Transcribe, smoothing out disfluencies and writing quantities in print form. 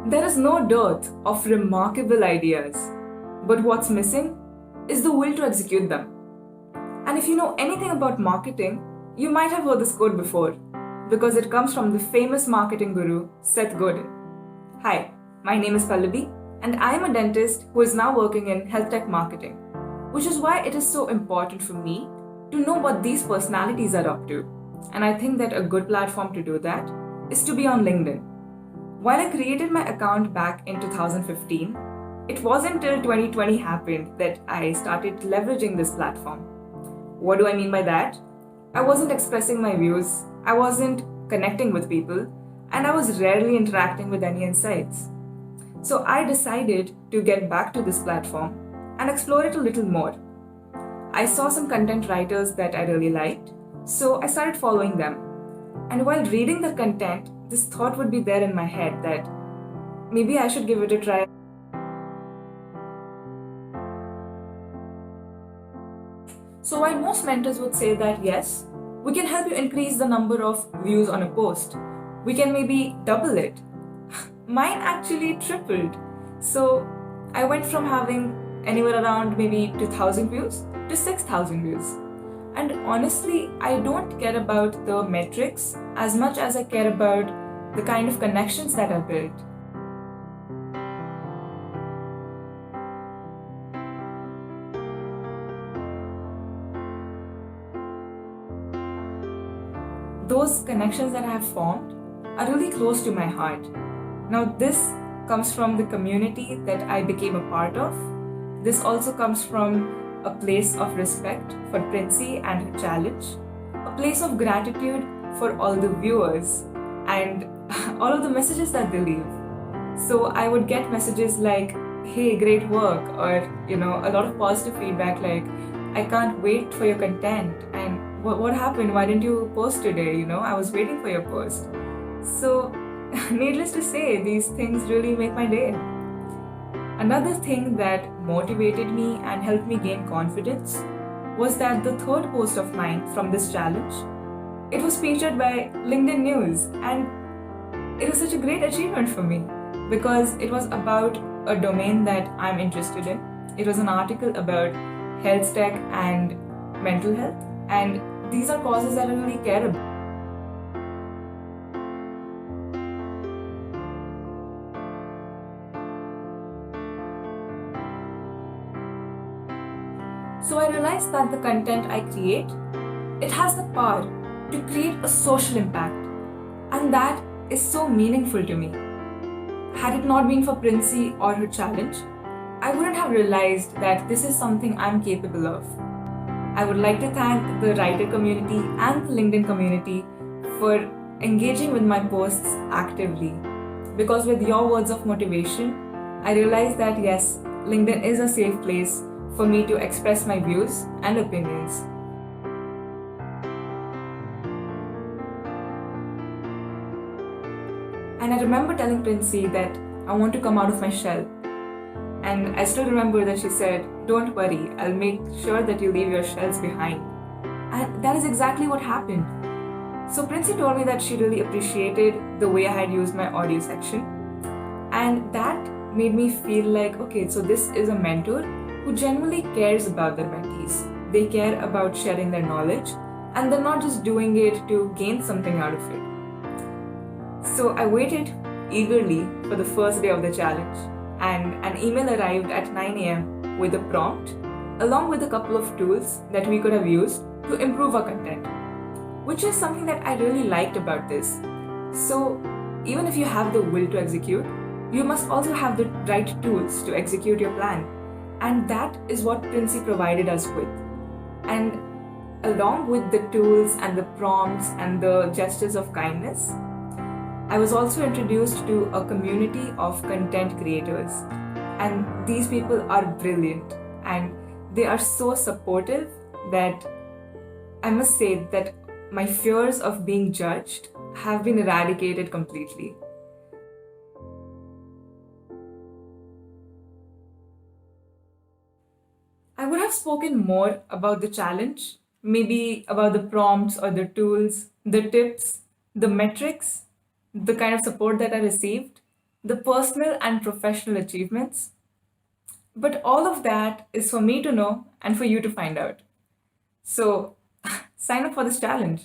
There is no dearth of remarkable ideas, but what's missing is the will to execute them. And if you know anything about marketing, you might have heard this quote before because it comes from the famous marketing guru Seth Godin. Hi, my name is Pallavi and I am a dentist who is now working in health tech marketing, which is why it is so important for me to know what these personalities are up to. And I think that a good platform to do that is to be on LinkedIn. While I created my account back in 2015, it wasn't until 2020 happened that I started leveraging this platform. What do I mean by that? I wasn't expressing my views, I wasn't connecting with people, and I was rarely interacting with any insights. So I decided to get back to this platform and explore it a little more. I saw some content writers that I really liked, so I started following them. And while reading the content, this thought would be there in my head that maybe I should give it a try. So while most mentors would say that yes, we can help you increase the number of views on a post, we can maybe double it. Mine actually tripled. So I went from having anywhere around maybe 2,000 views to 6,000 views. And honestly, I don't care about the metrics as much as I care about the kind of connections that I built. Those connections that I have formed are really close to my heart. Now, this comes from the community that I became a part of. This also comes from a place of respect for Princy and her challenge, a place of gratitude for all the viewers and all of the messages that they leave. So I would get messages like, hey, great work, or a lot of positive feedback like, I can't wait for your content, and what happened? Why didn't you post today? I was waiting for your post. So, needless to say, these things really make my day. Another thing that motivated me and helped me gain confidence was that the third post of mine from this challenge, it was featured by LinkedIn News, and it was such a great achievement for me because it was about a domain that I'm interested in. It was an article about health tech and mental health, and these are causes that I really care about. So I realized that the content I create, it has the power to create a social impact, and that is so meaningful to me. Had it not been for Princy or her challenge, I wouldn't have realized that this is something I'm capable of. I would like to thank the writer community and the LinkedIn community for engaging with my posts actively. Because with your words of motivation, I realized that yes, LinkedIn is a safe place for me to express my views and opinions. And I remember telling Princy that I want to come out of my shell. And I still remember that she said, don't worry, I'll make sure that you leave your shells behind. And that is exactly what happened. So Princy told me that she really appreciated the way I had used my audio section. And that made me feel like, okay, so this is a mentor who genuinely cares about their mentees. They care about sharing their knowledge, and they're not just doing it to gain something out of it. So I waited eagerly for the first day of the challenge, and an email arrived at 9 a.m. with a prompt, along with a couple of tools that we could have used to improve our content, which is something that I really liked about this. So even if you have the will to execute, you must also have the right tools to execute your plan. And that is what Princy provided us with. And along with the tools and the prompts and the gestures of kindness, I was also introduced to a community of content creators. And these people are brilliant and they are so supportive that I must say that my fears of being judged have been eradicated completely. I would have spoken more about the challenge, maybe about the prompts or the tools, the tips, the metrics, the kind of support that I received. the personal and professional achievements. But all of that is for me to know and for you to find out. So sign up for this challenge.